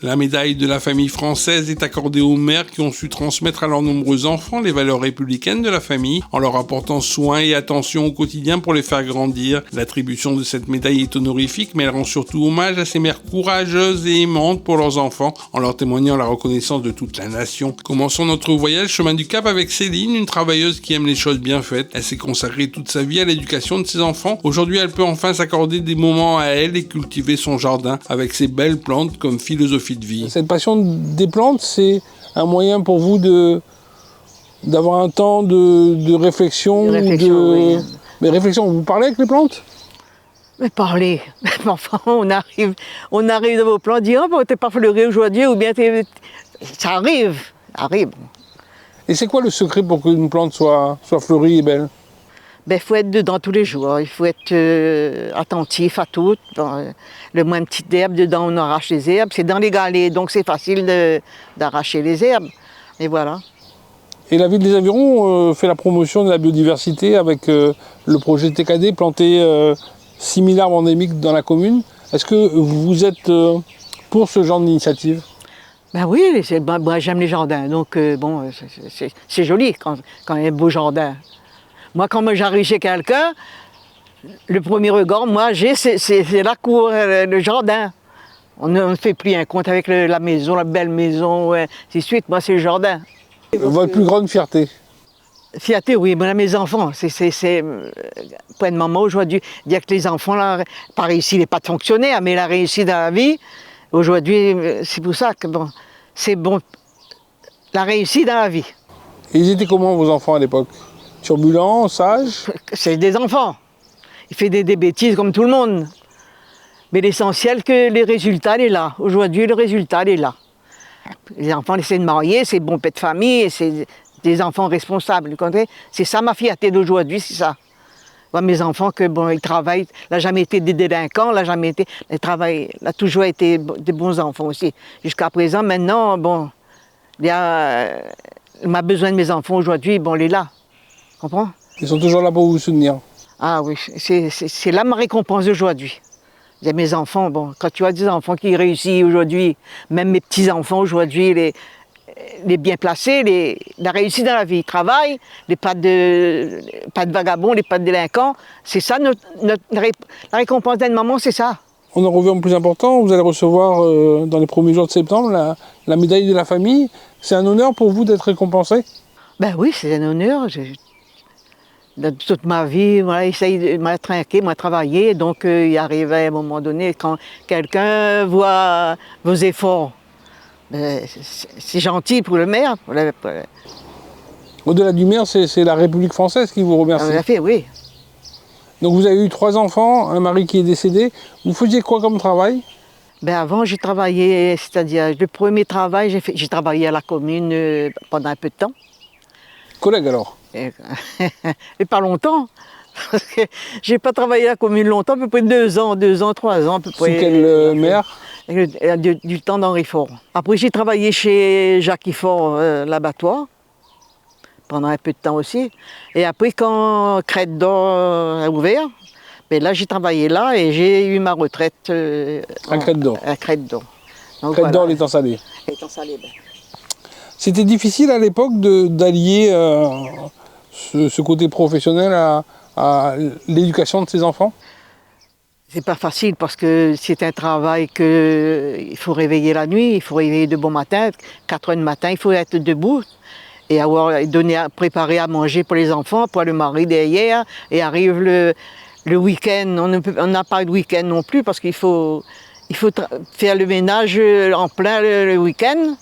La médaille de la famille française est accordée aux mères qui ont su transmettre à leurs nombreux enfants les valeurs républicaines de la famille en leur apportant soin et attention au quotidien pour les faire grandir. L'attribution de cette médaille est honorifique, mais elle rend surtout hommage à ces mères courageuses et aimantes pour leurs enfants en leur témoignant la reconnaissance de toute la nation. Commençons notre voyage chemin du Cap avec Céline, une travailleuse qui aime les choses bien faites. Elle s'est consacrée toute sa vie à l'éducation de ses enfants. Aujourd'hui, elle peut enfin s'accorder des moments à elle et cultiver son jardin avec ses belles plantes comme philosophie de vie. Cette passion des plantes, c'est un moyen pour vous d'avoir un temps de réflexion, oui. Mais réflexion, vous parlez avec les plantes? Mais parler, enfin, on arrive dans vos plantes, dire oh, t'es pas fleuri aujourd'hui, ou bien ça arrive. Et c'est quoi le secret pour qu'une plante soit fleurie et belle? Ben, faut être dedans tous les jours, il faut être attentif à tout. Bon, le moins de petites herbes, dedans on arrache les herbes, c'est dans les galets, donc c'est facile d'arracher les herbes. Et voilà. Et la ville des Avirons fait la promotion de la biodiversité avec le projet TKD, planter 6000 arbres endémiques dans la commune. Est-ce que vous êtes pour ce genre d'initiative? Ben oui, j'aime les jardins, donc bon, c'est joli quand il y a un beau jardin. Moi, quand j'arrive chez quelqu'un, le premier regard, moi, c'est la cour, le jardin. On ne fait plus un compte avec la maison, la belle maison, ouais, ainsi de suite. Moi, c'est le jardin. Votre plus grande fierté? Fierté, oui, mais mes enfants, pour une maman aujourd'hui, dire que les enfants, là, pas réussi, il n'est pas de fonctionnaire, mais il a réussi dans la vie. Aujourd'hui, c'est pour ça que bon, c'est bon, la réussite dans la vie. Et ils étaient comment, vos enfants, à l'époque? Turbulents, sages? C'est des enfants. Il fait des bêtises comme tout le monde. Mais l'essentiel, que les résultats, il est là. Aujourd'hui, le résultat, il est là. Les enfants essaient de marier, c'est bon père de famille, c'est des enfants responsables. C'est ça ma fierté d'aujourd'hui, c'est ça. Moi, mes enfants, que bon, ils travaillent, il n'a jamais été des délinquants, ils travaillent, il a toujours été des bons enfants aussi. Jusqu'à présent, maintenant, bon, il m'a besoin de mes enfants aujourd'hui, bon, il est là. Comprends? Ils sont toujours là pour vous soutenir. Ah oui, c'est là ma récompense d'aujourd'hui. Il y a mes enfants, bon, quand tu as des enfants qui réussissent aujourd'hui, même mes petits-enfants aujourd'hui, les bien placés, la réussite dans la vie, ils travaillent, pas de vagabonds, pas de délinquants, c'est ça la récompense d'une maman, c'est ça. On en revient au plus important, vous allez recevoir dans les premiers jours de septembre la médaille de la famille. C'est un honneur pour vous d'être récompensé? Ben oui, c'est un honneur. Toute ma vie, voilà, essaye de m'a trinqué, m'a travaillé, donc il arrive à un moment donné, quand quelqu'un voit vos efforts, c'est gentil pour le maire. Au-delà du maire, c'est la République française qui vous remercie. Tout à fait, oui. Donc vous avez eu 3 enfants, un mari qui est décédé. Vous faisiez quoi comme travail? Ben avant, j'ai travaillé, c'est-à-dire le premier travail, j'ai travaillé à la commune pendant un peu de temps. Collègue alors? Et pas longtemps, parce que j'ai pas travaillé à la commune longtemps, à peu près 2 ans, 3 ans à peu près. Sous quel maire? Du temps d'Henri Faure. Après j'ai travaillé chez Jacques Faure, l'abattoir, pendant un peu de temps aussi. Et après quand Crête d'Or a ouvert, ben là j'ai travaillé là et j'ai eu ma retraite à Crête d'Or. À Crête d'Or. Crête d'Or, l'étang salé. L'étang salé, ben. C'était difficile à l'époque d'allier ce côté professionnel à l'éducation de ses enfants? C'est pas facile parce que c'est un travail qu'il faut réveiller la nuit, il faut réveiller de bon matin, 4 heures du matin, il faut être debout et préparer à manger pour les enfants, pour le mari derrière, et arrive le week-end, on n'a pas de week-end non plus parce qu'il faut faire le ménage en plein le week-end.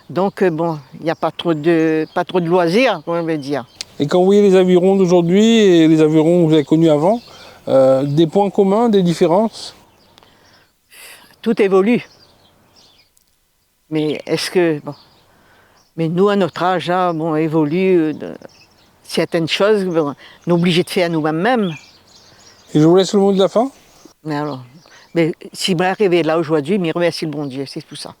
Donc bon, il n'y a pas trop de loisirs, on va dire. Et quand vous voyez les Avirons d'aujourd'hui et les Avirons que vous avez connus avant, des points communs, des différences? Tout évolue. Mais mais nous, à notre âge, là, bon, on évolue certaines choses, bon, on est obligé de faire nous-mêmes. Et je vous laisse le mot de la fin. Mais si je m'arrive là aujourd'hui, je remercie le bon Dieu, c'est tout ça.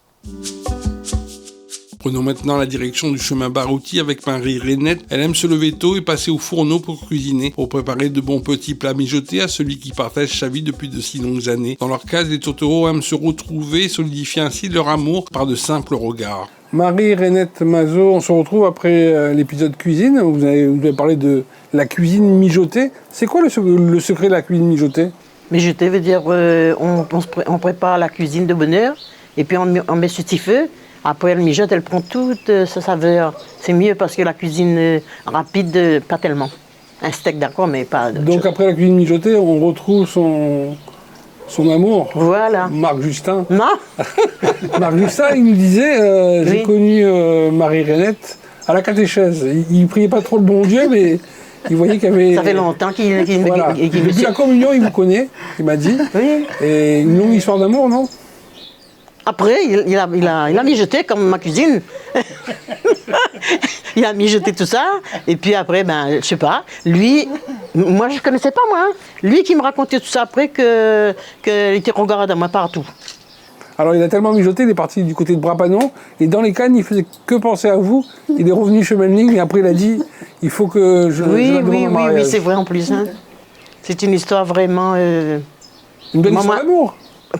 Prenons maintenant la direction du chemin Barouti avec Marie Renette. Elle aime se lever tôt et passer au fourneau pour cuisiner, pour préparer de bons petits plats mijotés à celui qui partage sa vie depuis de si longues années. Dans leur case, les tourtereaux aiment se retrouver et solidifier ainsi leur amour par de simples regards. Marie Renette Mazot, on se retrouve après l'épisode cuisine. Vous avez parlé de la cuisine mijotée. C'est quoi le secret de la cuisine mijotée? Mijoter veut dire on prépare la cuisine de bonne heure et puis on met sur petit feu. Après, elle mijote, elle prend toute sa saveur. C'est mieux parce que la cuisine rapide, pas tellement. Un steak, d'accord, mais pas... Donc après la cuisine mijotée, on retrouve son amour. Voilà. Marc Justin. Non. Marc Justin, il nous disait, j'ai connu Marie Renette à la catéchèse. Il priait pas trop le bon Dieu, mais il voyait qu'il y avait... Ça fait longtemps qu'il... Voilà. Depuis la communion, il vous connaît, il m'a dit. Oui. Et une longue histoire d'amour, non? Après, il a mijoté comme ma cuisine. Il a mijoté tout ça. Et puis après, ben, je sais pas. Lui, moi je connaissais pas moi. Lui qui me racontait tout ça après qu'il était regardé à moi partout. Alors il a tellement mijoté, il est parti du côté de Brapanon. Et dans les cannes, il faisait que penser à vous. Il est revenu chemin de ligne et après il a dit, il faut que je la demande en mariage. Oui, c'est vrai en plus. Hein. C'est une histoire vraiment... Une belle histoire d'amour.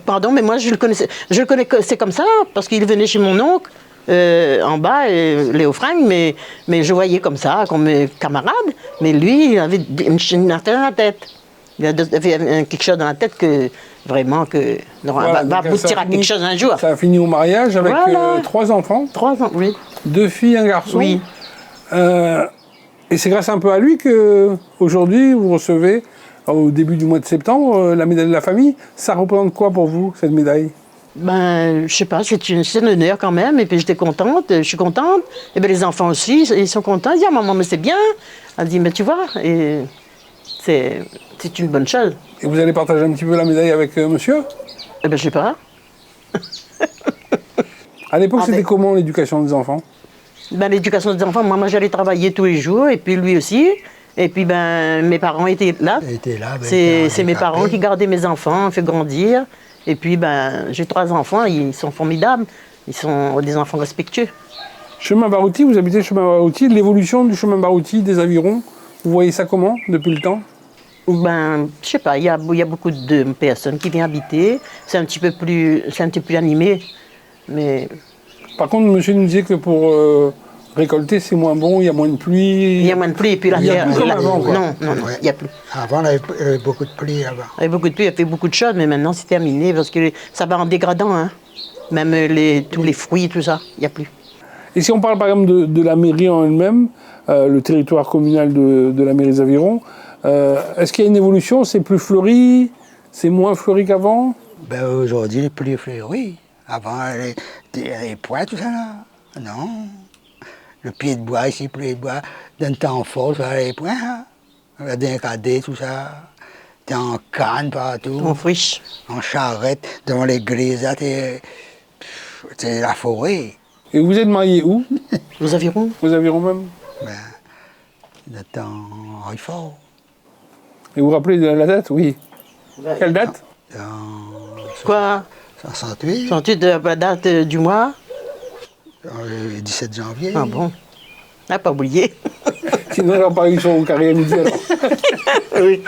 Pardon, mais moi je le connaissais. Je le connaissais comme ça, parce qu'il venait chez mon oncle, en bas, Léo Frank, mais je voyais comme ça, comme camarade. Mais lui, il avait une affaire dans la tête. Il avait quelque chose dans la tête que vraiment que voilà, va aboutir à quelque chose un jour. Ça a fini au mariage avec voilà. 3 enfants. 3 ans, oui. 2 filles, un garçon. Oui. Et c'est grâce un peu à lui que aujourd'hui vous recevez au début du mois de septembre la médaille de la famille. Ça représente quoi pour vous cette médaille? Ben, je sais pas, c'est un honneur quand même, et puis j'étais contente, je suis contente, et bien les enfants aussi, ils sont contents, ils disent « Ah maman, mais c'est bien !» Elle dit « Mais tu vois, et c'est une bonne chose. » Et vous allez partager un petit peu la médaille avec monsieur? Eh bien, je sais pas. À l'époque, c'était comment l'éducation des enfants? Ben, l'éducation des enfants, moi j'allais travailler tous les jours, et puis lui aussi. Et puis ben, mes parents étaient là. C'est mes parents qui gardaient mes enfants, fait grandir. Et puis ben, j'ai 3 enfants, ils sont formidables. Ils sont des enfants respectueux. Chemin Barouti, vous habitez chemin Barouti. L'évolution du chemin Barouti, des avirons, vous voyez ça comment depuis le temps? Ben, je sais pas, il y a beaucoup de personnes qui viennent habiter. C'est un petit peu plus animé. Mais... Par contre, monsieur nous disait que pour récolter, c'est moins bon, il y a moins de pluie. Il y a moins de pluie et puis la terre. Non, il n'y a plus. Avant, il y avait beaucoup de pluie. Il y avait beaucoup de pluie, il y avait beaucoup de choses, mais maintenant c'est terminé parce que ça va en dégradant. Hein. Même tous les fruits, tout ça, il n'y a plus. Et si on parle par exemple de la mairie en elle-même, le territoire communal de la mairie des Avirons, est-ce qu'il y a une évolution? C'est plus fleuri? C'est moins fleuri qu'avant? Ben, aujourd'hui, il est plus fleuri. Avant, les points, tout ça là. Non. Le pied de bois ici, le pied de bois, d'un temps fort, ça, les points. Hein. D'un cadet, tout ça. T'es en canne partout. En friche. En charrette, devant l'église, là, c'est la forêt. Et vous êtes mariés où? Aux Avirons. Aux Avirons même? Ben, dans Royfort. Et vous vous rappelez de la date? Oui. Ben, quelle date? Quoi? 68. 68 de la date du mois? Le 17 janvier. Ah bon? Ah, pas oublié. Sinon, j'en parle sur au carré à midi alors. Oui.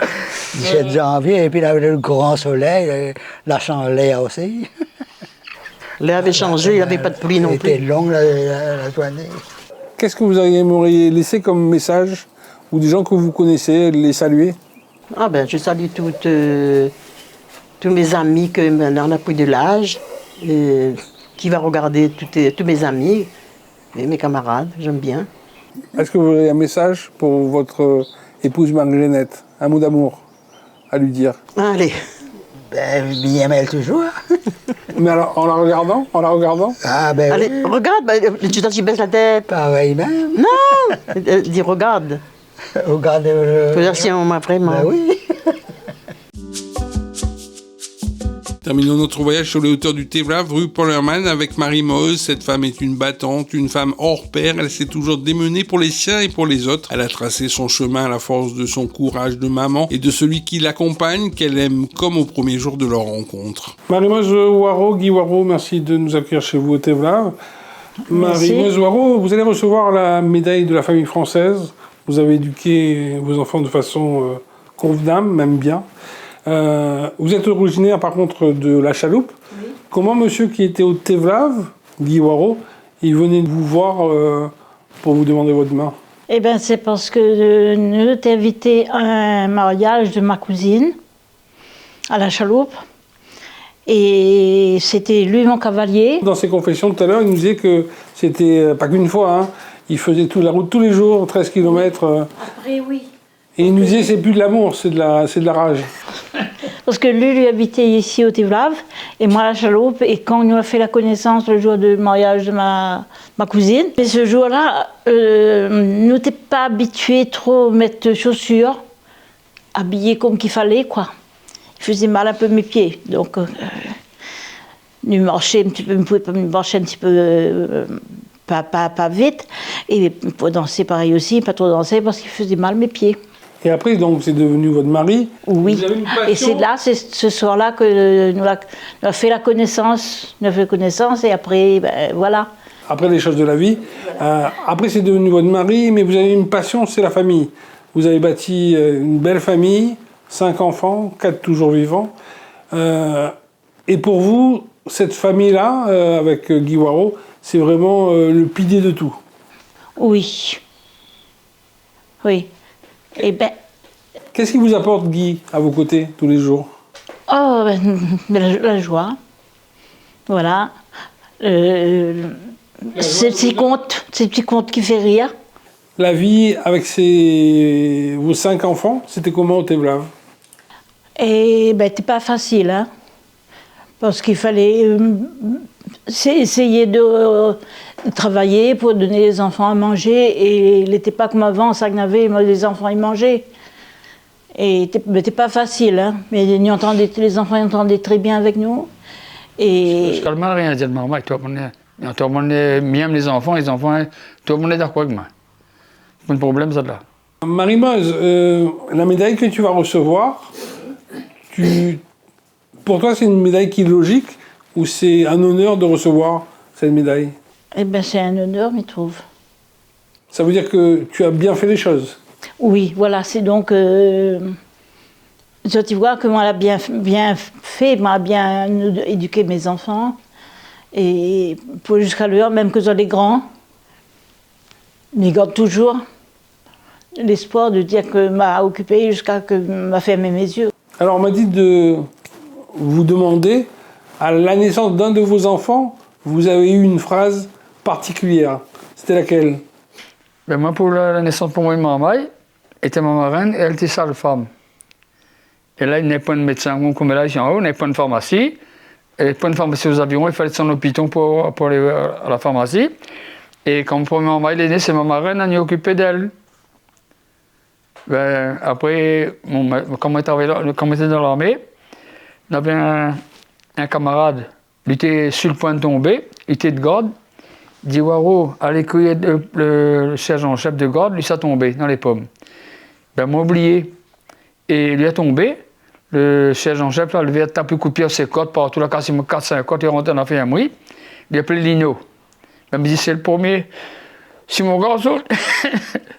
17 janvier, et puis là, le grand soleil, la chandelière aussi. L'air avait changé, il n'y avait pas de pluie non plus. C'était longue la journée. Qu'est-ce que vous aimeriez laisser comme message, ou des gens que vous connaissez, les saluer? Ah ben, je salue tous mes amis que maintenant on a pris de l'âge, qui va regarder tous mes amis et mes camarades, j'aime bien. Est-ce que vous avez un message pour votre épouse Marie-Renette? Un mot d'amour à lui dire? Allez. Ben, bien elle toujours. Mais alors, en la regardant? Ah ben allez, oui. Regarde, tu baisses la tête. Pareil même. Non. Dis regarde. Regarde. Faut dire si on m'a vraiment. Ben oui. Terminons notre voyage sur les hauteurs du Tevlav, rue Paul Hermann, avec Marie Moeuse. Cette femme est une battante, une femme hors pair. Elle s'est toujours démenée pour les siens et pour les autres. Elle a tracé son chemin à la force de son courage de maman et de celui qui l'accompagne, qu'elle aime comme au premier jour de leur rencontre. Marie Moeuse Waro, Guy Waro, merci de nous accueillir chez vous au Tevlav. Marie-Meuse Waro, vous allez recevoir la médaille de la famille française. Vous avez éduqué vos enfants de façon convenable, même bien. Vous êtes originaire par contre de la Chaloupe. Oui. Comment monsieur qui était au Tevlav, Guy Waro, il venait de vous voir pour vous demander votre main? Eh bien c'est parce que nous étions invités à un mariage de ma cousine à la Chaloupe. Et c'était lui mon cavalier. Dans ses confessions tout à l'heure, il nous disait que c'était pas qu'une fois, hein, il faisait toute la route tous les jours, 13 km. Après oui. Et il nous disait c'est plus de l'amour, c'est de la rage. Parce que lui habitait ici au Tevlav et moi à la Chaloupe. Et quand on a fait la connaissance le jour du mariage de ma cousine, et ce jour-là, nous n'étions pas habitués trop à mettre de chaussures, habillés comme qu'il fallait, quoi. Il faisait mal un peu mes pieds, donc nous marchait un petit peu, pouvait pas marcher un petit peu, pas vite. Et pour danser pareil aussi, pas trop danser parce qu'il faisait mal mes pieds. Et après, donc, c'est devenu votre mari. Oui. Vous avez une passion. Et c'est là, c'est ce soir-là que nous avons fait la connaissance. Nous avons fait connaissance et après, ben, voilà. Après les choses de la vie. Après, c'est devenu votre mari, mais vous avez une passion, c'est la famille. Vous avez bâti une belle famille, 5 enfants, 4 toujours vivants. Et pour vous, cette famille-là, avec Guy Waro, c'est vraiment le pilier de tout. Oui. Oui. Eh ben, qu'est-ce qui vous apporte Guy à vos côtés tous les jours? Oh, la joie. Voilà. Ces petits contes qui fait rire. La vie avec vos 5 enfants, c'était comment au Tevlav? Eh ben, c'était pas facile, hein. Parce qu'il fallait essayer de travailler pour donner les enfants à manger. Et il n'était pas comme avant, ça n'avait, les enfants ils mangeaient. Et c'était pas facile, hein. Mais les enfants entendaient très bien avec nous. Et... Je ne rien dire de maman, tout le monde, même les enfants, tout le monde est d'accord avec moi. Pas de problème, ça là. Marie-Meuse, la médaille que tu vas recevoir, pour toi, c'est une médaille qui est logique ou c'est un honneur de recevoir cette médaille? Eh bien, c'est un honneur, je trouve. Ça veut dire que tu as bien fait les choses? Oui, voilà, c'est donc... tu vois que moi, j'ai bien fait, moi, bien éduqué mes enfants. Et jusqu'à l'heure, même que sont les grands, ils gardent toujours l'espoir de dire que m'a occupé jusqu'à que m'a fermé mes yeux. Alors, on m'a dit de vous demander, à la naissance d'un de vos enfants, vous avez eu une phrase particulière. C'était laquelle? Ben moi, pour la naissance pour moi, ma mère était ma marraine et elle était sage-femme. Et là, il n'y avait pas de médecin comme là, ici en haut, il n'y avait pas de pharmacie. Il n'y avait pas de pharmacie aux avirons, il fallait être en hôpital pour aller à la pharmacie. Et quand ma mère est née, c'est ma marraine qui s'est occupée d'elle. Ben, après, quand on était dans l'armée, on avait un camarade, il était sur le point de tomber, il était de garde. Il dit Waro, allez cueillir le sergent-chef de garde, lui ça tombé dans les pommes. Ben, moi oublié. Et il lui est tombé, le sergent-chef, là, il a tapé un coup de pied à ses côtes, partout, là, quasiment 4-5 côtes, il est rentré dans la fermerie. Il a appelé Lino. Ben, il me dit c'est le premier, c'est mon garçon.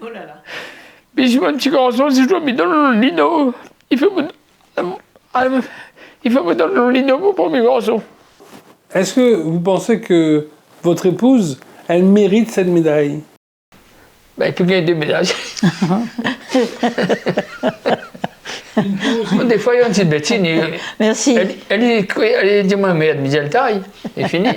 Oh là là. Puis je dis, mon petit garçon, si je dois me donner le Lino, il faut me donner le Lino, mon premier garçon. Est-ce que vous pensez que votre épouse, elle mérite cette médaille? Ben, elle peut gagner 2 médailles. Des fois, il y a une petite bêtine. Merci. Elle dit, dis-moi, mais elle dit, elle taille. C'est fini.